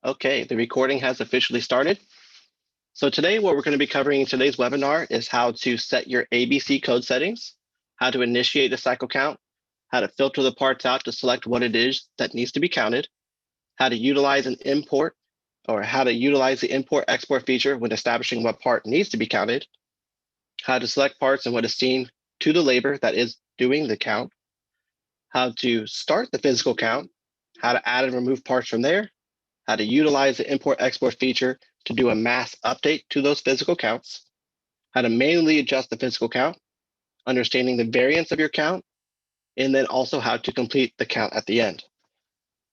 Okay, the recording has officially started. So today what we're going to be covering in today's webinar is how to set your ABC code settings, how to initiate a cycle count, how to filter the parts out to select what it is that needs to be counted, how to utilize an import or how to utilize the import export feature when establishing what part needs to be counted, how to select parts and what is seen to the labor that is doing the count, how to start the physical count, how to add and remove parts from there, how to utilize the import export feature to do a mass update to those physical counts, how to manually adjust the physical count, understanding the variance of your count, and then also how to complete the count at the end.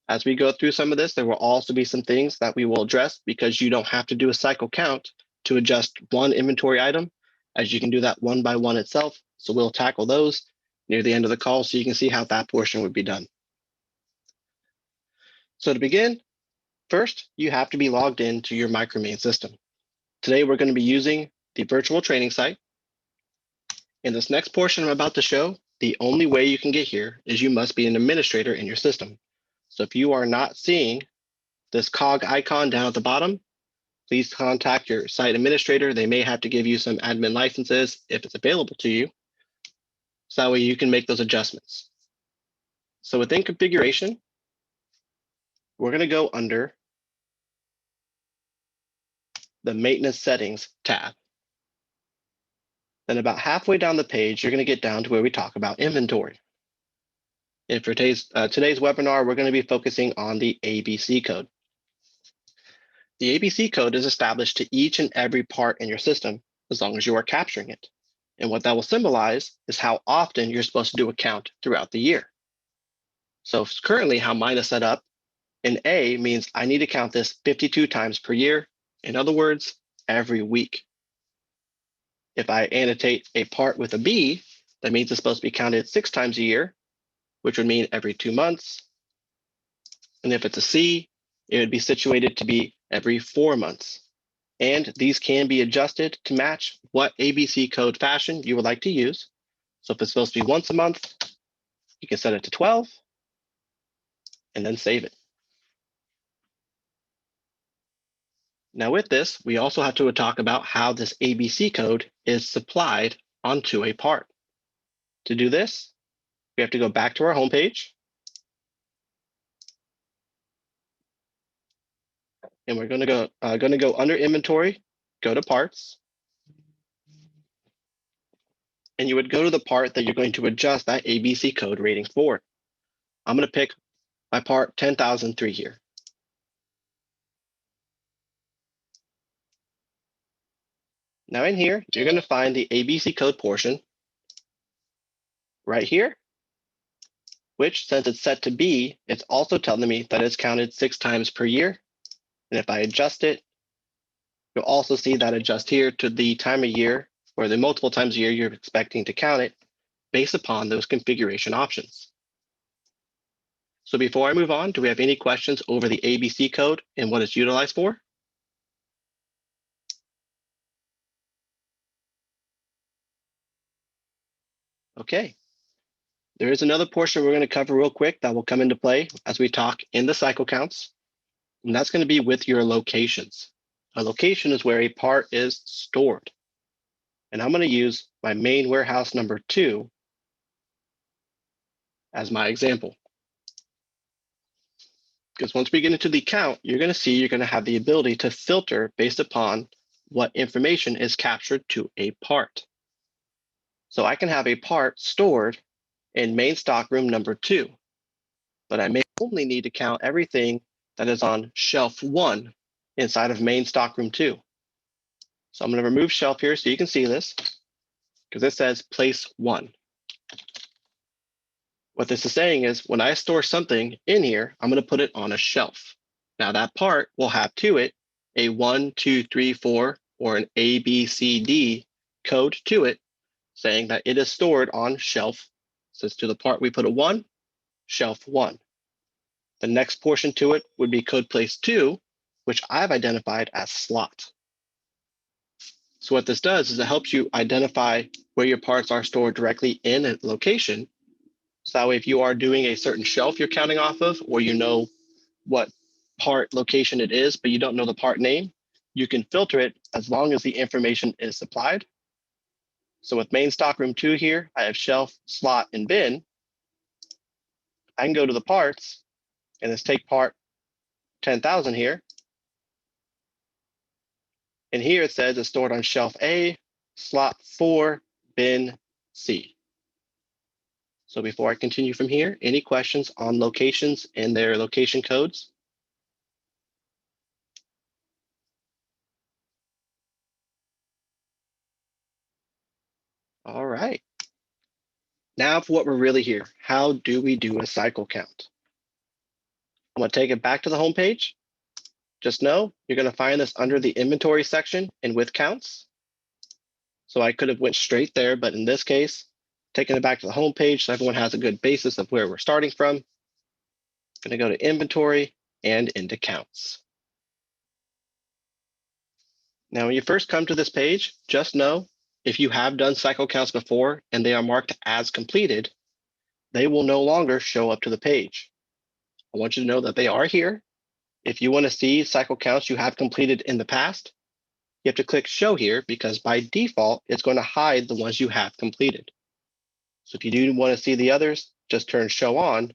As we go through some of this, there will also be some things that we will address because you don't have to do a cycle count to adjust one inventory item, as you can do that one by one itself. So we'll tackle those near the end of the call so you can see how that portion would be done. So to begin, first, you have to be logged into your Micromain system. Today, we're going to be using the virtual training site. In this next portion I'm about to show, the only way you can get here is you must be an administrator in your system. So if you are not seeing this cog icon down at the bottom, please contact your site administrator. They may have to give you some admin licenses if it's available to you. So that way you can make those adjustments. So within configuration, we're going to go under the maintenance settings tab. Then about halfway down the page, you're going to get down to where we talk about inventory. And for today's webinar, we're going to be focusing on the ABC code. The ABC code is established to each and every part in your system as long as you are capturing it. And what that will symbolize is how often you're supposed to do a count throughout the year. So currently how mine is set up, an A means I need to count this 52 times per year. In other words, every week. If I annotate a part with a B, that means it's supposed to be counted 6 times a year, which would mean every 2 months. And if it's a C, it would be situated to be every 4 months. And these can be adjusted to match what ABC code fashion you would like to use. So if it's supposed to be once a month, you can set it to 12 and then save it. Now with this, we also have to talk about how this ABC code is supplied onto a part. To do this, we have to go back to our home page. And we're going to go under inventory, go to parts. And you would go to the part that you're going to adjust that ABC code rating for. I'm going to pick my part 10,003 here. Now in here, you're going to find the ABC code portion right here, which since it's set to B, it's also telling me that it's counted 6 times per year. And if I adjust it, you'll also see that adjust here to the time of year or the multiple times a year you're expecting to count it based upon those configuration options. So before I move on, do we have any questions over the ABC code and what it's utilized for? Okay. There is another portion we're going to cover real quick that will come into play as we talk in the cycle counts. And that's going to be with your locations. A location is where a part is stored. And I'm going to use my main warehouse number 2 as my example. Because once we get into the count, you're going to see you're going to have the ability to filter based upon what information is captured to a part. So I can have a part stored in main stock room number 2, but I may only need to count everything that is on shelf 1 inside of main stock room 2. So I'm going to remove shelf here so you can see this because it says place 1. What this is saying is when I store something in here, I'm going to put it on a shelf. Now that part will have to it a 1, 2, 3, 4 or an A, B, C, D code to it saying that it is stored on shelf. So to the part we put a 1, shelf 1. The next portion to it would be code place 2, which I've identified as slot. So what this does is it helps you identify where your parts are stored directly in a location. So that way, if you are doing a certain shelf you're counting off of, or you know what part location it is, but you don't know the part name, you can filter it as long as the information is supplied. So with main stockroom 2 here, I have shelf, slot, and bin. I can go to the parts, and let's take part 10,000 here. And here it says it's stored on shelf A, slot 4, bin C. So before I continue from here, any questions on locations and their location codes? All right. Now for what we're really here. How do we do a cycle count? I'm going to take it back to the home page. Just know you're going to find this under the inventory section and with counts. So I could have went straight there, but in this case, taking it back to the home page so everyone has a good basis of where we're starting from. I'm going to go to inventory and into counts. Now, when you first come to this page, just know if you have done cycle counts before and they are marked as completed, they will no longer show up to the page. I want you to know that they are here. If you want to see cycle counts you have completed in the past, you have to click show here because by default, it's going to hide the ones you have completed. So if you do want to see the others, just turn show on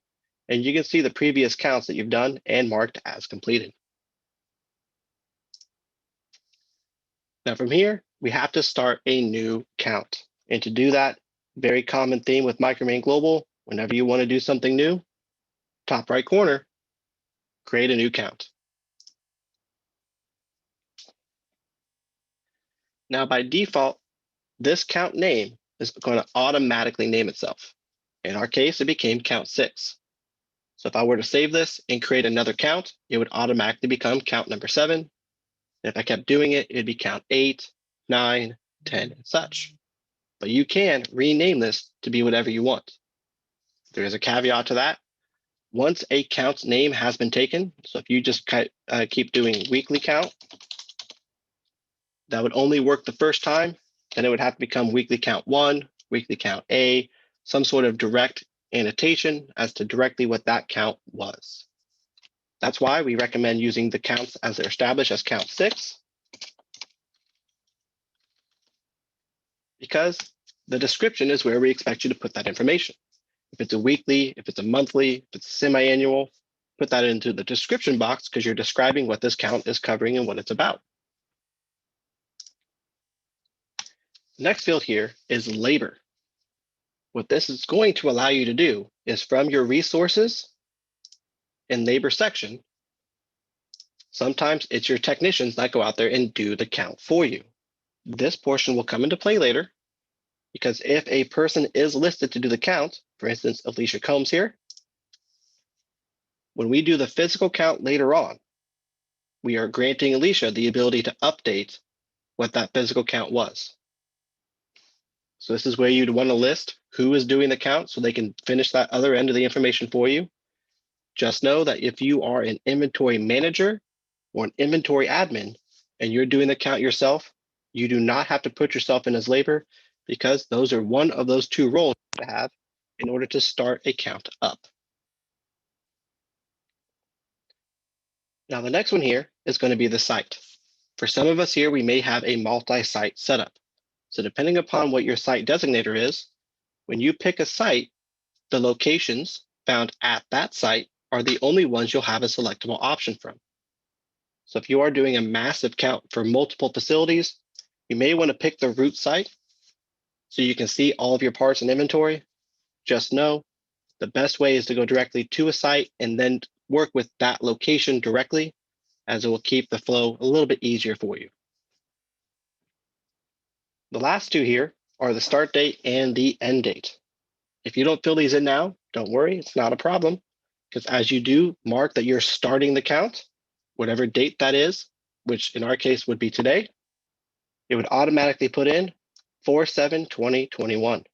and you can see the previous counts that you've done and marked as completed. Now from here, we have to start a new count. And to do that, very common theme with Micromain Global, whenever you want to do something new, top right corner, create a new count. Now by default, this count name is going to automatically name itself. In our case, it became count 6. So if I were to save this and create another count, it would automatically become count number 7. And if I kept doing it, it'd be count 8, 9, 10, and such. But you can rename this to be whatever you want. There is a caveat to that. Once a count's name has been taken, so if you just keep doing weekly count, that would only work the first time. Then it would have to become weekly count 1, weekly count A, some sort of direct annotation as to directly what that count was. That's why we recommend using the counts as they're established as count 6, because the description is where we expect you to put that information. If it's a weekly, if it's a monthly, if it's semi-annual, put that into the description box because you're describing what this count is covering and what it's about. The next field here is labor. What this is going to allow you to do is from your resources and labor section, sometimes it's your technicians that go out there and do the count for you. This portion will come into play later because if a person is listed to do the count, for instance, Alicia Combs here, when we do the physical count later on, we are granting Alicia the ability to update what that physical count was. So this is where you'd want to list who is doing the count so they can finish that other end of the information for you. Just know that if you are an inventory manager or an inventory admin and you're doing the count yourself, you do not have to put yourself in as labor because those are one of those two roles you have in order to start a count up. Now the next one here is going to be the site. For some of us here, we may have a multi-site setup. So depending upon what your site designator is, when you pick a site, the locations found at that site are the only ones you'll have a selectable option from. So if you are doing a massive count for multiple facilities, you may want to pick the root site so you can see all of your parts and inventory. Just know the best way is to go directly to a site and then work with that location directly, as it will keep the flow a little bit easier for you. The last two here are the start date and the end date. If you don't fill these in now, don't worry, it's not a problem, because as you do mark that you're starting the count, whatever date that is, which in our case would be today, it would automatically put in 4/7/2021.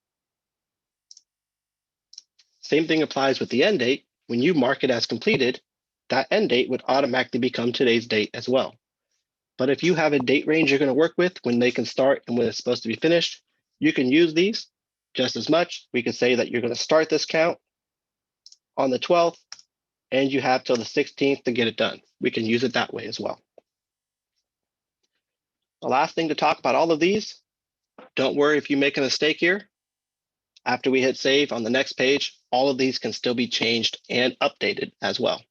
Same thing applies with the end date. When you mark it as completed, that end date would automatically become today's date as well. But if you have a date range you're going to work with when they can start and when it's supposed to be finished, you can use these just as much. We could say that you're going to start this count on the 12th and you have till the 16th to get it done. We can use it that way as well. The last thing to talk about all of these, don't worry if you make a mistake here. After we hit save on the next page, all of these can still be changed and updated as well.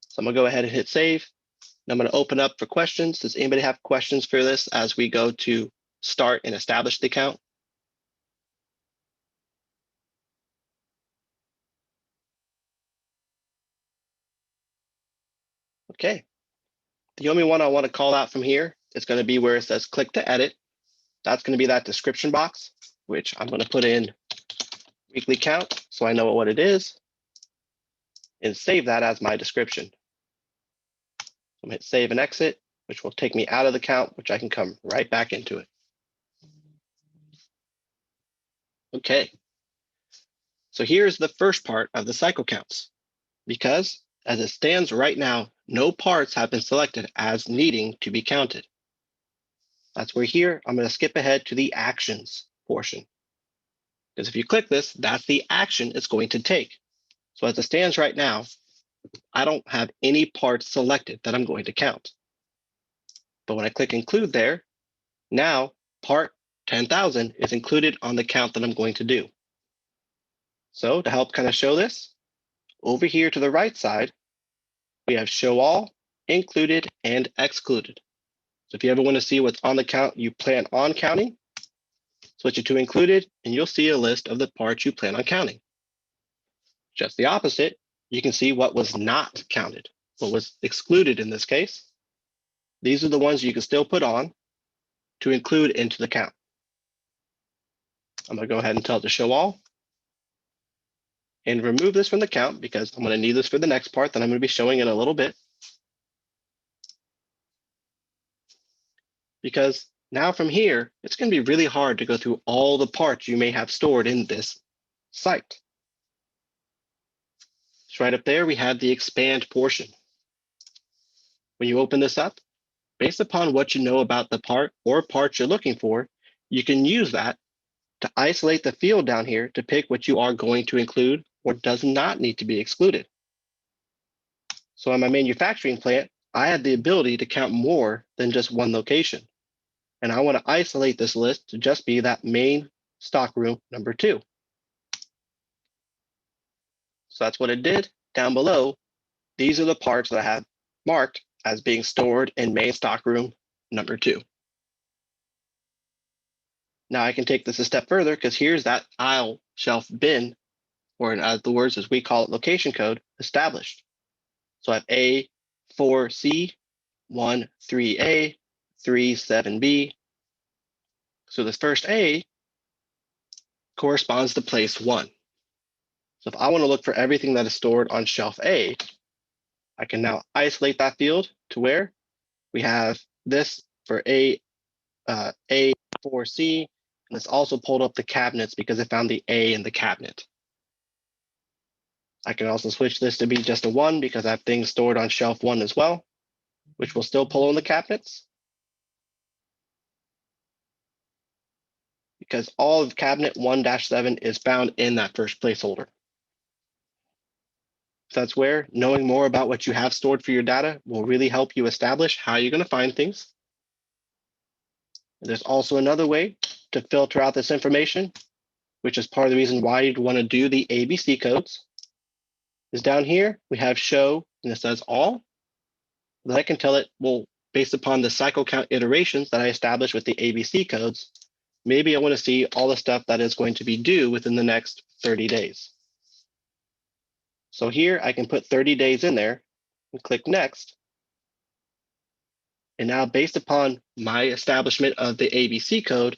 So I'm gonna go ahead and hit save. And I'm gonna open up for questions. Does anybody have questions for this as we go to start and establish the account? Okay. The only one I want to call out from here is going to be where it says click to edit. That's going to be that description box, which I'm going to put in weekly count so I know what it is and save that as my description. I'm going to hit save and exit, which will take me out of the count, which I can come right back into it. Okay. So here's the first part of the cycle counts. Because as it stands right now, no parts have been selected as needing to be counted. That's where here, I'm going to skip ahead to the actions portion. Because if you click this, that's the action it's going to take. So as it stands right now, I don't have any parts selected that I'm going to count. But when I click include there, now part 10,000 is included on the count that I'm going to do. So to help kind of show this, over here to the right side, we have show all, included, and excluded. So if you ever want to see what's on the count you plan on counting, switch it to included, and you'll see a list of the parts you plan on counting. Just the opposite, you can see what was not counted, what was excluded in this case. These are the ones you can still put on to include into the count. I'm going to go ahead and tell it to show all and remove this from the count because I'm going to need this for the next part that I'm going to be showing in a little bit. Because now from here, it's going to be really hard to go through all the parts you may have stored in this site. So right up there, we have the expand portion. When you open this up, based upon what you know about the part or parts you're looking for, you can use that to isolate the field down here to pick what you are going to include or does not need to be excluded. So on my manufacturing plant, I have the ability to count more than just one location. And I want to isolate this list to just be that main stockroom number 2. So that's what it did. Down below, these are the parts that I have marked as being stored in main stockroom number 2. Now I can take this a step further because here's that aisle shelf bin, or in other words, as we call it, location code established. So I have A4C, 13A, 37B. So this first A corresponds to place 1. So if I want to look for everything that is stored on shelf A, I can now isolate that field to where we have this for A4C, and it's also pulled up the cabinets because it found the A in the cabinet. I can also switch this to be just a 1 because I have things stored on shelf 1 as well, which will still pull in the cabinets. Because all of cabinet 1-7 is found in that first placeholder. So that's where knowing more about what you have stored for your data will really help you establish how you're going to find things. There's also another way to filter out this information, which is part of the reason why you'd want to do the ABC codes. Is down here, we have show, and it says all. Then I can tell it, well, based upon the cycle count iterations that I established with the ABC codes, maybe I want to see all the stuff that is going to be due within the next 30 days. So here I can put 30 days in there and click next. And now based upon my establishment of the ABC code,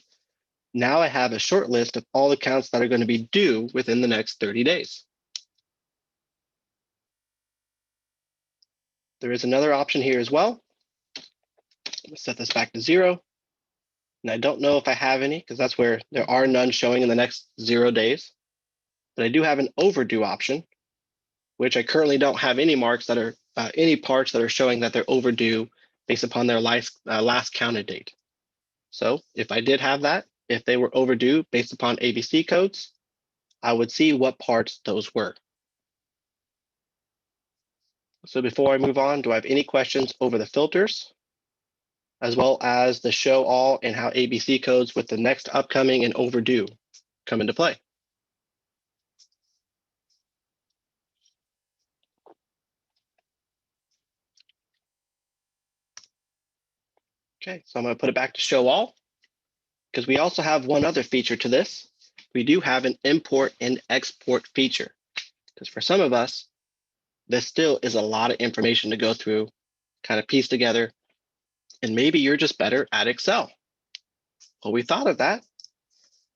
now I have a short list of all the counts that are going to be due within the next 30 days. There is another option here as well. Let's set this back to 0. And I don't know if I have any because that's where there are none showing in the next 0 days. But I do have an overdue option, which I currently don't have any marks that are any parts that are showing that they're overdue based upon their last counted date. So if I did have that, if they were overdue based upon ABC codes, I would see what parts those were. So before I move on, do I have any questions over the filters, as well as the show all and how ABC codes with the next upcoming and overdue come into play? Okay, so I'm going to put it back to show all, because we also have one other feature to this. We do have an import and export feature, because for some of us, this still is a lot of information to go through, kind of piece together, and maybe you're just better at Excel. Well, we thought of that.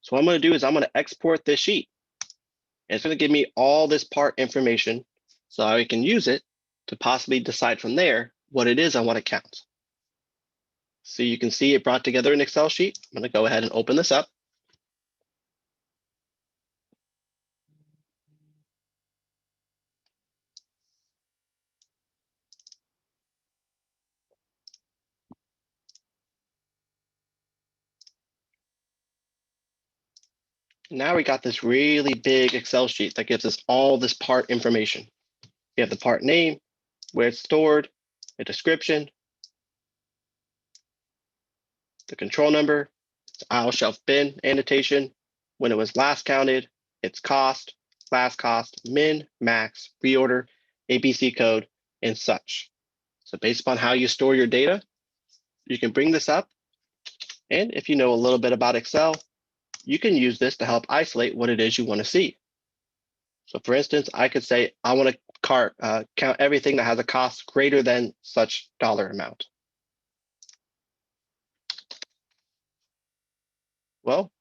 So what I'm going to do is I'm going to export this sheet. And it's going to give me all this part information so I can use it to possibly decide from there what it is I want to count. So you can see it brought together an Excel sheet. I'm going to go ahead and open this up. Now we got this really big Excel sheet that gives us all this part information. We have the part name, where it's stored, a description, the control number, its aisle shelf bin annotation, when it was last counted, its cost, last cost, min, max, reorder, ABC code, and such. So based upon how you store your data, you can bring this up. And if you know a little bit about Excel, you can use this to help isolate what it is you want to see. So for instance, I could say, I want to count everything that has a cost greater than such dollar amount. Well,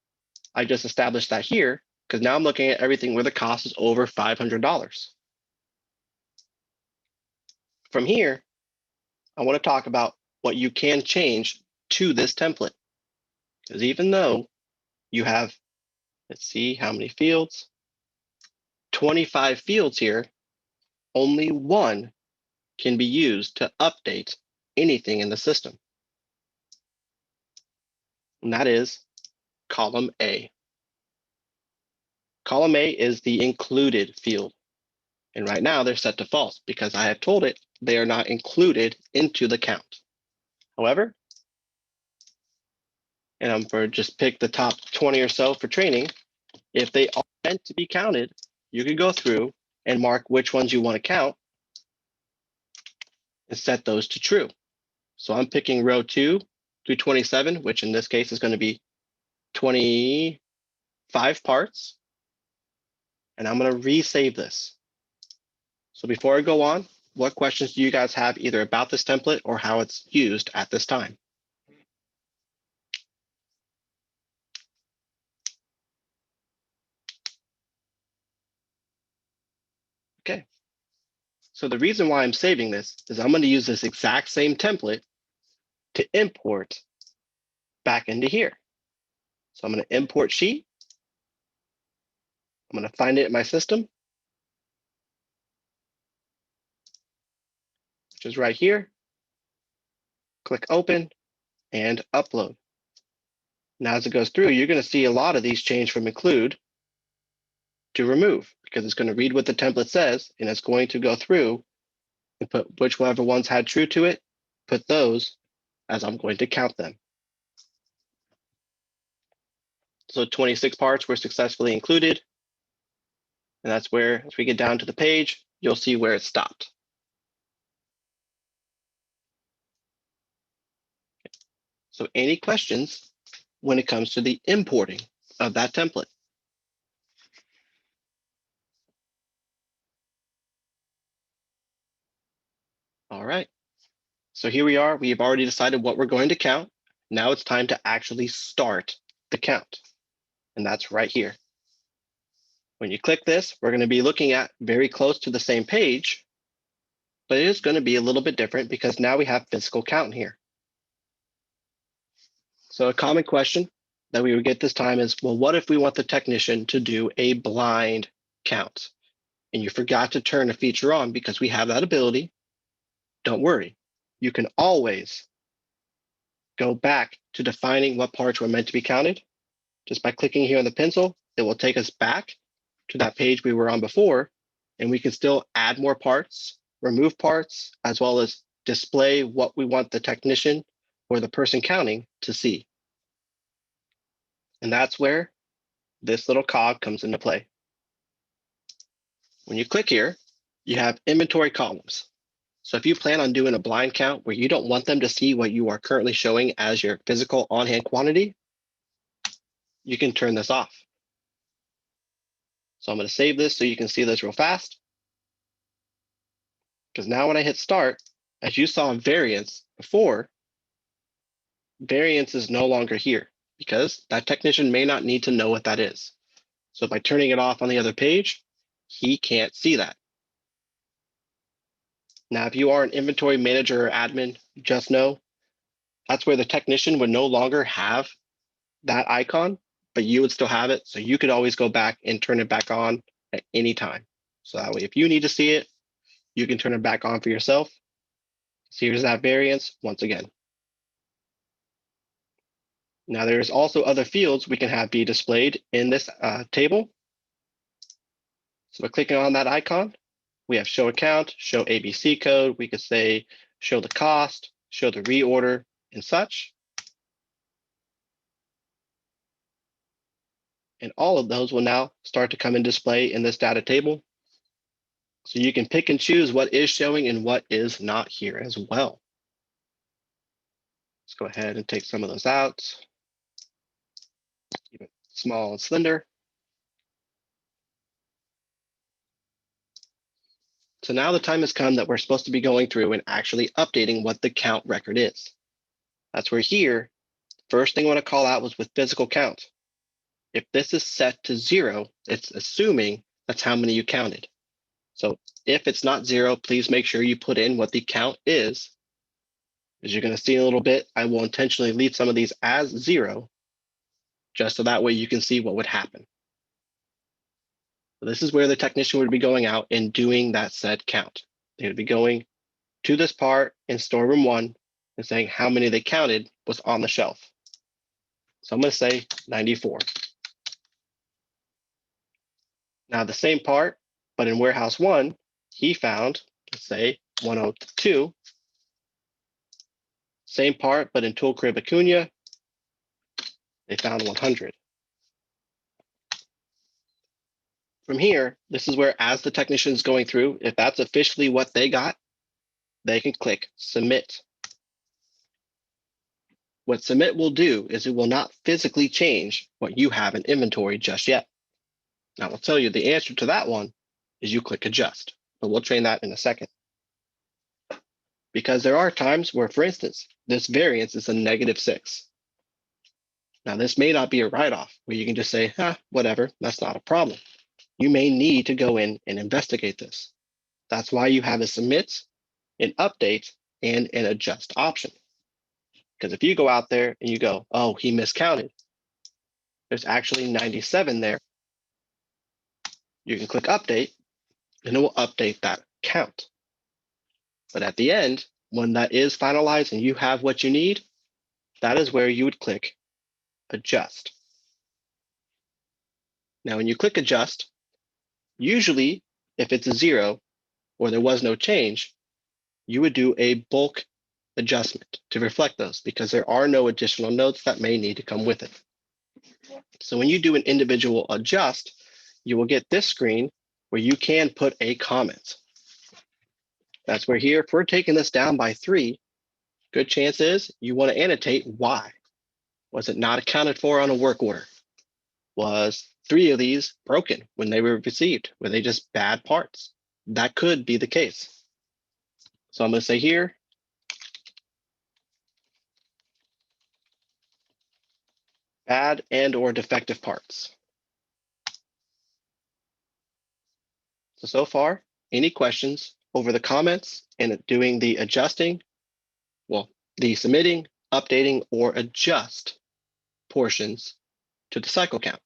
I just established that here because now I'm looking at everything where the cost is over $500. From here, I want to talk about what you can change to this template. Because even though you have, let's see how many fields, 25 fields here, only one can be used to update anything in the system. And that is column A. Column A is the included field. And right now they're set to false because I have told it they are not included into the count. However, and I'm for just pick the top 20 or so for training, if they are meant to be counted, you can go through and mark which ones you want to count and set those to true. So I'm picking row 2 through 27, which in this case is going to be 25 parts. And I'm going to resave this. So before I go on, what questions do you guys have either about this template or how it's used at this time? Okay. So the reason why I'm saving this is I'm going to use this exact same template to import back into here. So I'm going to import sheet. I'm going to find it in my system, which is right here. Click open and upload. Now, as it goes through, you're going to see a lot of these change from include to remove because it's going to read what the template says and it's going to go through and put whichever ones had true to it, put those as I'm going to count them. So 26 parts were successfully included. And that's where, as we get down to the page, you'll see where it stopped. So any questions when it comes to the importing of that template? All right. So here we are. We've already decided what we're going to count. Now it's time to actually start the count. And that's right here. When you click this, we're going to be looking at very close to the same page, but it is going to be a little bit different because now we have physical count here. So a common question that we would get this time is, well, what if we want the technician to do a blind count? And you forgot to turn a feature on because we have that ability. Don't worry. You can always go back to defining what parts were meant to be counted. Just by clicking here on the pencil, it will take us back to that page we were on before, and we can still add more parts remove parts, as well as display what we want the technician or the person counting to see. And that's where this little cog comes into play. When you click here, you have inventory columns. So if you plan on doing a blind count where you don't want them to see what you are currently showing as your physical on-hand quantity, you can turn this off. So I'm going to save this so you can see this real fast. Because now when I hit start, as you saw in variance before, variance is no longer here because that technician may not need to know what that is. So by turning it off on the other page, he can't see that. Now, if you are an inventory manager or admin, just know that's where the technician would no longer have that icon, but you would still have it. So you could always go back and turn it back on at any time. So that way, if you need to see it, you can turn it back on for yourself. So here's that variance once again. Now there's also other fields we can have be displayed in this table. So by clicking on that icon, we have show account, show ABC code. We could say show the cost, show the reorder and such. And all of those will now start to come in display in this data table. So you can pick and choose what is showing and what is not here as well. Let's go ahead and take some of those out. Keep it small and slender. So now the time has come that we're supposed to be going through and actually updating what the count record is. That's where here, first thing I want to call out was with physical count. If this is set to 0, it's assuming that's how many you counted. So if it's not 0, please make sure you put in what the count is. As you're going to see in a little bit, I will intentionally leave some of these as 0, just so that way you can see what would happen. So this is where the technician would be going out and doing that said count. They would be going to this part in storeroom 1 and saying how many they counted was on the shelf. So I'm going to say 94. Now the same part, but in warehouse 1, he found, let's say 102. Same part, but in tool crib Acuna, they found 100. From here, this is where, as the technician is going through, if that's officially what they got, they can click submit. What submit will do is it will not physically change what you have in inventory just yet. Now, I'll tell you the answer to that one is you click adjust, but we'll train that in a second. Because there are times where, for instance, this variance is a -6. Now, this may not be a write-off where you can just say, whatever, that's not a problem. You may need to go in and investigate this. That's why you have a submit, an update, and an adjust option. Because if you go out there and you go, oh, he miscounted, there's actually 97 there. You can click update, and it will update that count. But at the end, when that is finalized and you have what you need, that is where you would click adjust. Now, when you click adjust, usually if it's a 0 or there was no change, you would do a bulk adjustment to reflect those because there are no additional notes that may need to come with it. So when you do an individual adjust, you will get this screen where you can put a comment. That's where here, if we're taking this down by 3, good chance is you want to annotate why. Was it not accounted for on a work order? Was 3 of these broken when they were received? Were they just bad parts? That could be the case. So I'm going to say here, bad and or defective parts. So far, any questions over the comments and doing the adjusting, well, the submitting, updating, or adjust portions to the cycle count?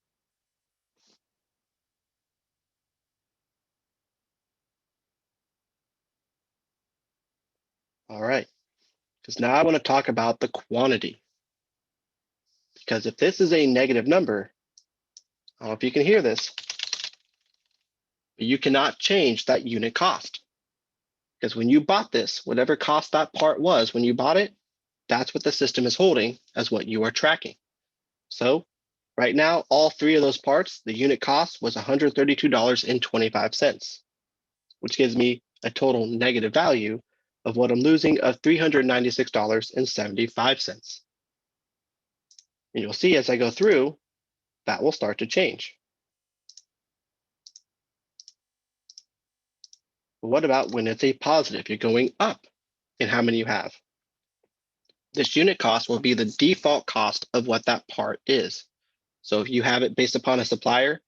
All right, because now I want to talk about the quantity. Because if this is a negative number, I don't know if you can hear this, but you cannot change that unit cost. Because when you bought this, whatever cost that part was when you bought it, that's what the system is holding as what you are tracking. So right now, all three of those parts, the unit cost was $132.25, which gives me a total negative value of what I'm losing of $396.75. And you'll see as I go through, that will start to change. But what about when it's a positive? You're going up in how many you have. This unit cost will be the default cost of what that part is. So if you have it based upon a supplier,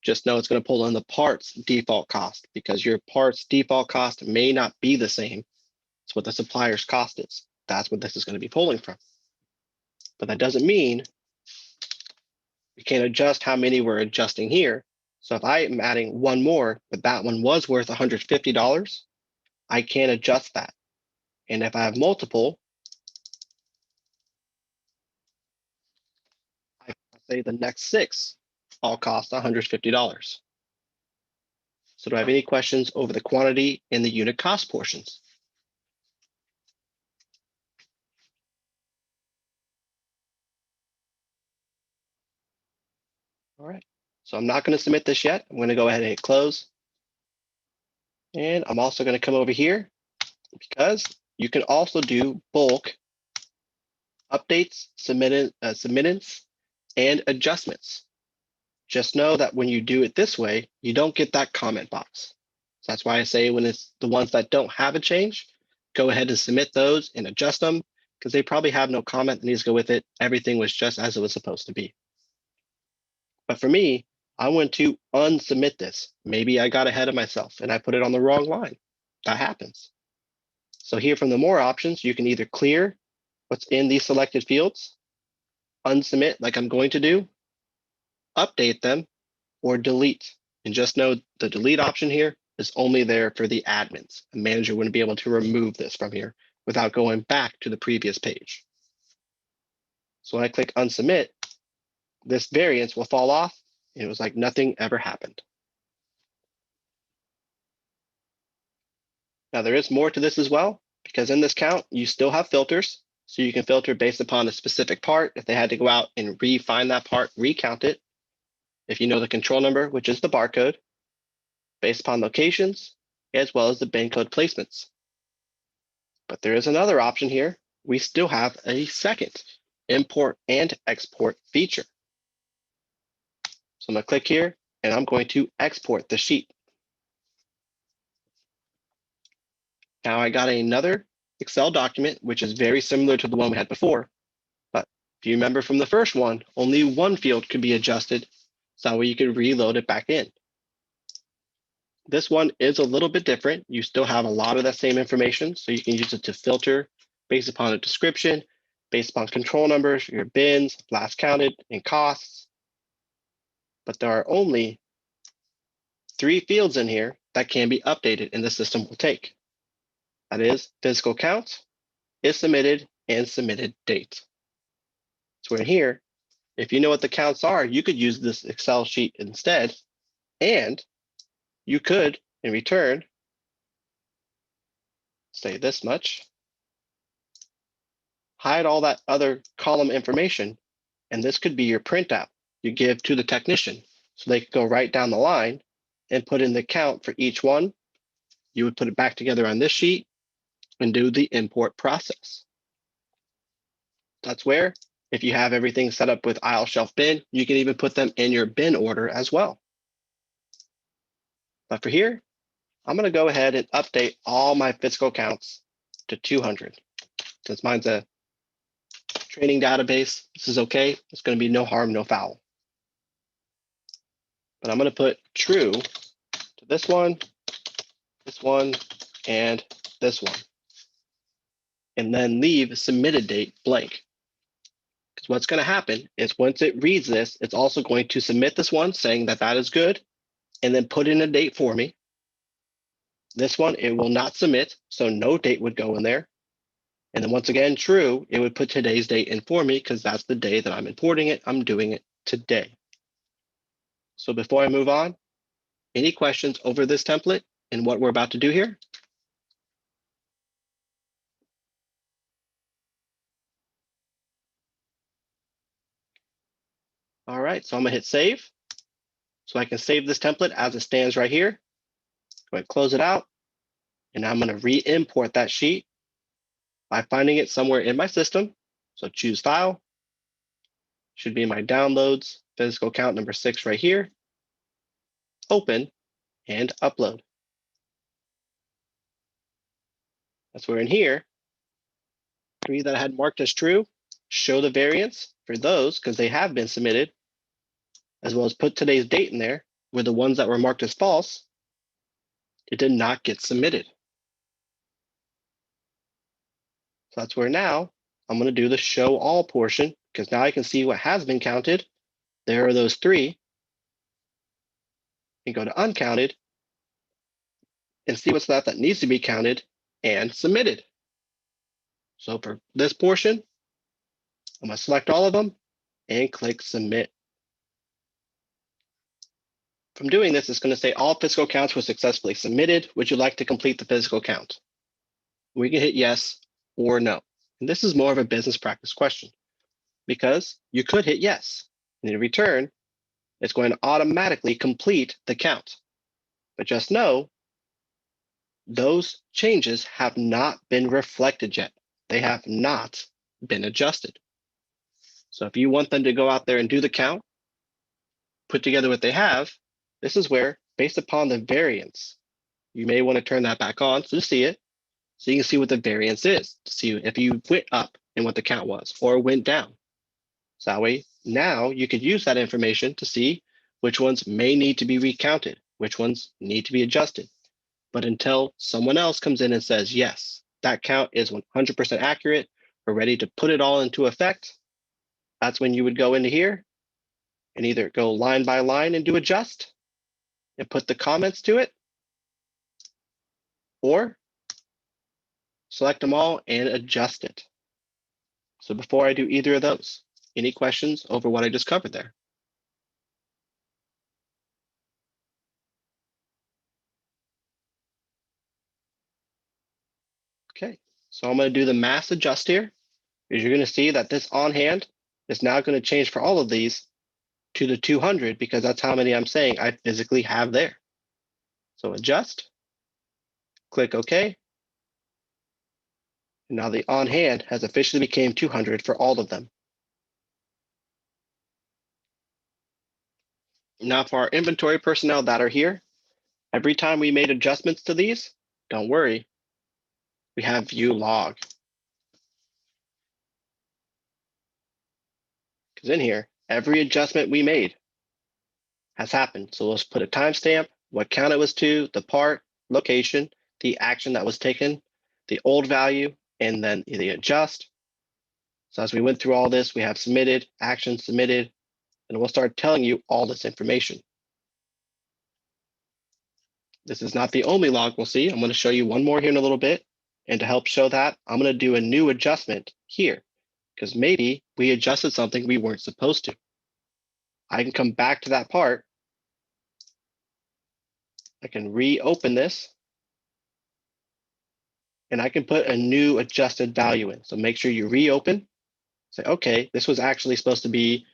just know it's going to pull in the parts default cost, because your parts default cost may not be the same as what the supplier's cost is. That's what this is going to be pulling from. But that doesn't mean we can't adjust how many we're adjusting here. So if I am adding one more, but that one was worth $150, I can adjust that. And if I have multiple, I say the next 6 all cost $150. So do I have any questions over the quantity and the unit cost portions? All right, so I'm not going to submit this yet. I'm going to go ahead and hit close. And I'm also going to come over here because you can also do bulk updates, submittance, and adjustments. Just know that when you do it this way, you don't get that comment box. So that's why I say when it's the ones that don't have a change, go ahead and submit those and adjust them, because they probably have no comment that needs to go with it. Everything was just as it was supposed to be. But for me, I want to unsubmit this. Maybe I got ahead of myself and I put it on the wrong line. That happens. So here from the more options, you can either clear what's in these selected fields, unsubmit like I'm going to do, update them, or delete. And just know the delete option here is only there for the admins. A manager wouldn't be able to remove this from here without going back to the previous page. So when I click unsubmit, this variance will fall off. And it was like nothing ever happened. Now there is more to this as well, because in this count, you still have filters. So you can filter based upon a specific part. If they had to go out and refine that part, recount it. If you know the control number, which is the barcode, based upon locations, as well as the bin code placements. But there is another option here. We still have a second import and export feature. So I'm going to click here and I'm going to export the sheet. Now I got another Excel document, which is very similar to the one we had before. But if you remember from the first one, only one field could be adjusted. So that way you can reload it back in. This one is a little bit different. You still have a lot of that same information. So you can use it to filter based upon a description, based upon control numbers, your bins, last counted, and costs. But there are only 3 fields in here that can be updated and the system will take. That is physical count, is submitted, and submitted date. So in here, if you know what the counts are, you could use this Excel sheet instead, and you could, in return, say this much, hide all that other column information, and this could be your printout you give to the technician. So they could go right down the line and put in the count for each one. You would put it back together on this sheet and do the import process. That's where, if you have everything set up with aisle shelf bin, you can even put them in your bin order as well. But for here, I'm going to go ahead and update all my physical counts to 200. Since mine's a training database, this is okay. It's going to be no harm, no foul. But I'm going to put true to this one, and this one. And then leave submitted date blank. Because what's going to happen is once it reads this, it's also going to submit this one saying that that is good, and then put in a date for me. This one, it will not submit, so no date would go in there. And then once again, true, it would put today's date in for me because that's the day that I'm importing it. I'm doing it today. So before I move on, any questions over this template and what we're about to do here? All right, so I'm gonna hit save. So I can save this template as it stands right here. Go ahead, close it out. And I'm gonna re-import that sheet by finding it somewhere in my system. So choose File. Should be in my Downloads, physical count number 6 right here. Open and upload. That's where in here, 3 that I had marked as true, show the variance for those because they have been submitted, as well as put today's date in there, where the ones that were marked as false, it did not get submitted. So that's where now I'm going to do the show all portion, because now I can see what has been counted. There are those 3. And go to uncounted and see what's left that needs to be counted and submitted. So for this portion, I'm going to select all of them and click submit. From doing this, it's going to say all physical counts were successfully submitted. Would you like to complete the physical count? We can hit yes or no. And this is more of a business practice question, because you could hit yes, and in return, it's going to automatically complete the count. But just know, those changes have not been reflected yet. They have not been adjusted. So if you want them to go out there and do the count, put together what they have, this is where, based upon the variance, you may want to turn that back on to see it, so you can see what the variance is, to see if you went up and what the count was, or went down. So that way, now you could use that information to see which ones may need to be recounted, which ones need to be adjusted. But until someone else comes in and says, yes, that count is 100% accurate, we're ready to put it all into effect, that's when you would go into here and either go line by line and do adjust and put the comments to it, or select them all and adjust it. So before I do either of those, any questions over what I just covered there? Okay, so I'm going to do the mass adjust here, because you're going to see that this on hand is now going to change for all of these to the 200, because that's how many I'm saying I physically have there. So adjust, click OK. And now the on hand has officially became 200 for all of them. Now for our inventory personnel that are here, every time we made adjustments to these, don't worry, we have view log. Because in here, every adjustment we made has happened. So let's put a timestamp, what count it was to, the part, location, the action that was taken, the old value, and then the adjust. So as we went through all this, we have submitted, action submitted, and we'll start telling you all this information. This is not the only log we'll see. I'm going to show you one more here in a little bit. And to help show that, I'm going to do a new adjustment here, because maybe we adjusted something we weren't supposed to. I can come back to that part. I can reopen this, and I can put a new adjusted value in. So make sure you reopen. Say, okay, this was actually supposed to be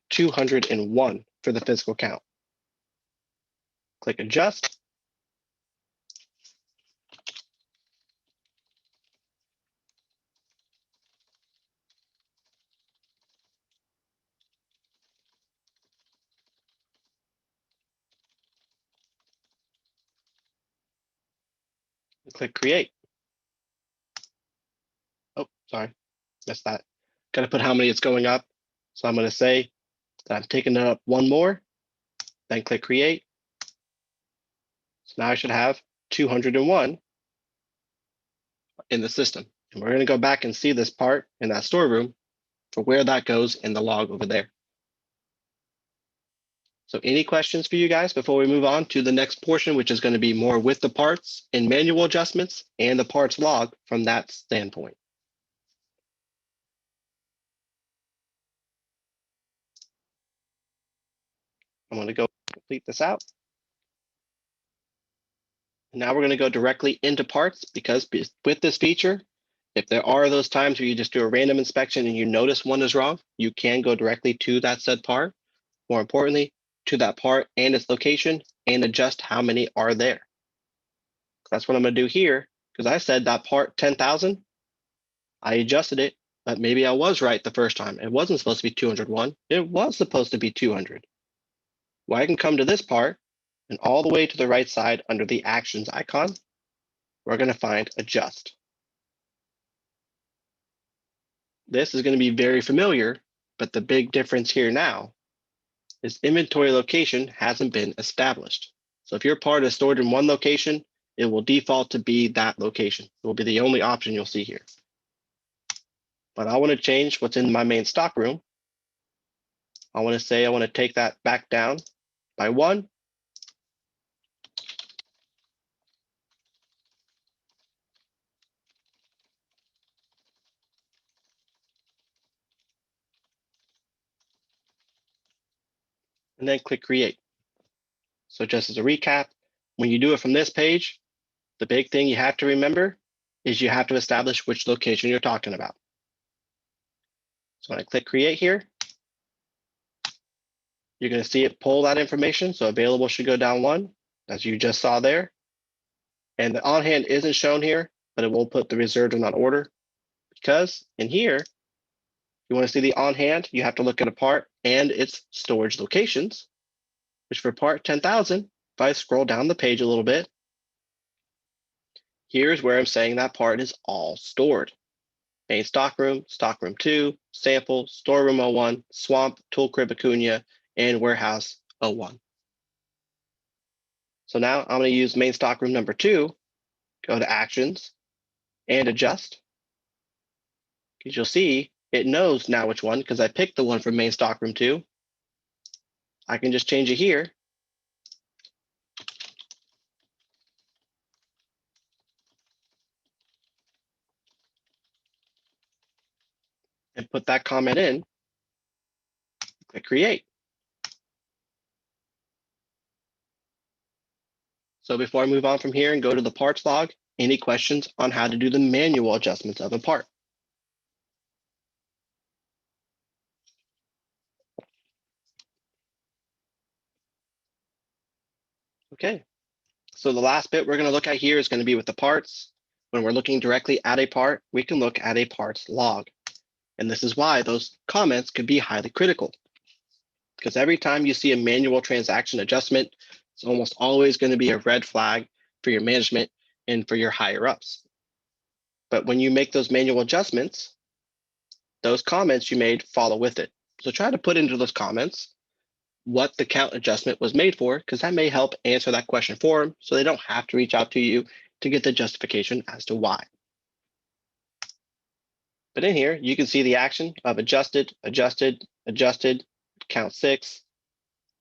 201 for the physical count. Click adjust. And click create. Oh, sorry, missed that. Got to put how many it's going up. So I'm going to say that I'm taking it up one more, then click create. So now I should have 201 in the system. And we're going to go back and see this part in that storeroom for where that goes in the log over there. So any questions for you guys before we move on to the next portion, which is going to be more with the parts and manual adjustments and the parts log from that standpoint? I'm going to go complete this out. Now we're going to go directly into parts, because with this feature, if there are those times where you just do a random inspection and you notice one is wrong, you can go directly to that said part. more importantly, to that part and its location and adjust how many are there. That's what I'm going to do here because I said that part 10,000. I adjusted it, but maybe I was right the first time. It wasn't supposed to be 201. It was supposed to be 200. Well, I can come to this part and all the way to the right side under the actions icon, we're going to find adjust. This is going to be very familiar, but the big difference here now is inventory location hasn't been established. So if your part is stored in one location, it will default to be that location. It will be the only option you'll see here. But I want to change what's in my main stock room. I want to say I want to take that back down by 1. And then click create. So just as a recap, when you do it from this page, the big thing you have to remember is you have to establish which location you're talking about. So when I click create here, you're going to see it pull that information. So available should go down 1, as you just saw there. And the on hand isn't shown here, but it will put the reserved and not order because in here, you want to see the on hand, you have to look at a part and its storage locations, which for part 10,000, if I scroll down the page a little bit, here's where I'm saying that part is all stored. Main stockroom 2, sample, storeroom 01, swamp, tool crib Acuna, and warehouse 01. So now I'm going to use main stockroom number 2, go to actions and adjust. Because you'll see it knows now which one because I picked the one from main stockroom 2. I can just change it here. And put that comment in, click create. So before I move on from here and go to the parts log, any questions on how to do the manual adjustments of a part? Okay, so the last bit we're going to look at here is going to be with the parts. When we're looking directly at a part, we can look at a parts log. And this is why those comments could be highly critical. Because every time you see a manual transaction adjustment, it's almost always going to be a red flag for your management and for your higher ups. But when you make those manual adjustments, those comments you made follow with it. So try to put into those comments what the count adjustment was made for, because that may help answer that question for them so they don't have to reach out to you to get the justification as to why. But in here, you can see the action of adjusted, adjusted, adjusted, count 6,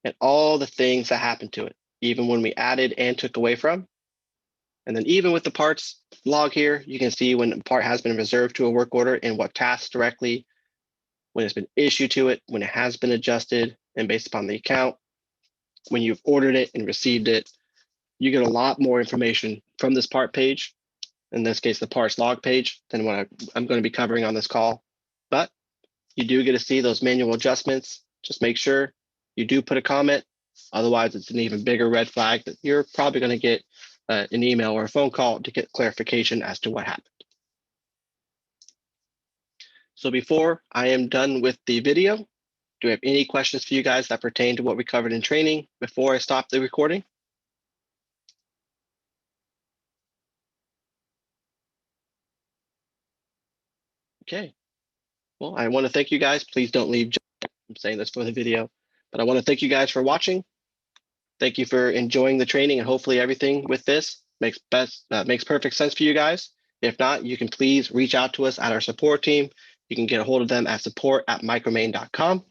and all the things that happened to it, even when we added and took away from. And then even with the parts log here, you can see when a part has been reserved to a work order and what tasks directly, when it's been issued to it, when it has been adjusted, and based upon the account, when you've ordered it and received it. You get a lot more information from this part page, in this case, the parts log page, than what I'm going to be covering on this call. But you do get to see those manual adjustments. Just make sure you do put a comment. Otherwise, it's an even bigger red flag that you're probably going to get an email or a phone call to get clarification as to what happened. So before I am done with the video, do we have any questions for you guys that pertain to what we covered in training before I stop the recording? Okay. Well, I want to thank you guys. Please don't leave. I'm saying this for the video, but I want to thank you guys for watching. Thank you for enjoying the training, and hopefully everything with this makes perfect sense for you guys. If not, you can please reach out to us at our support team. You can get a hold of them at support@micromain.com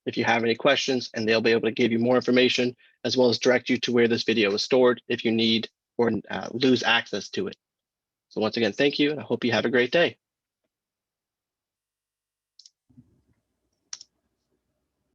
if you have any questions, and they'll be able to give you more information as well as direct you to where this video is stored if you need or lose access to it. So once again, thank you, and I hope you have a great day.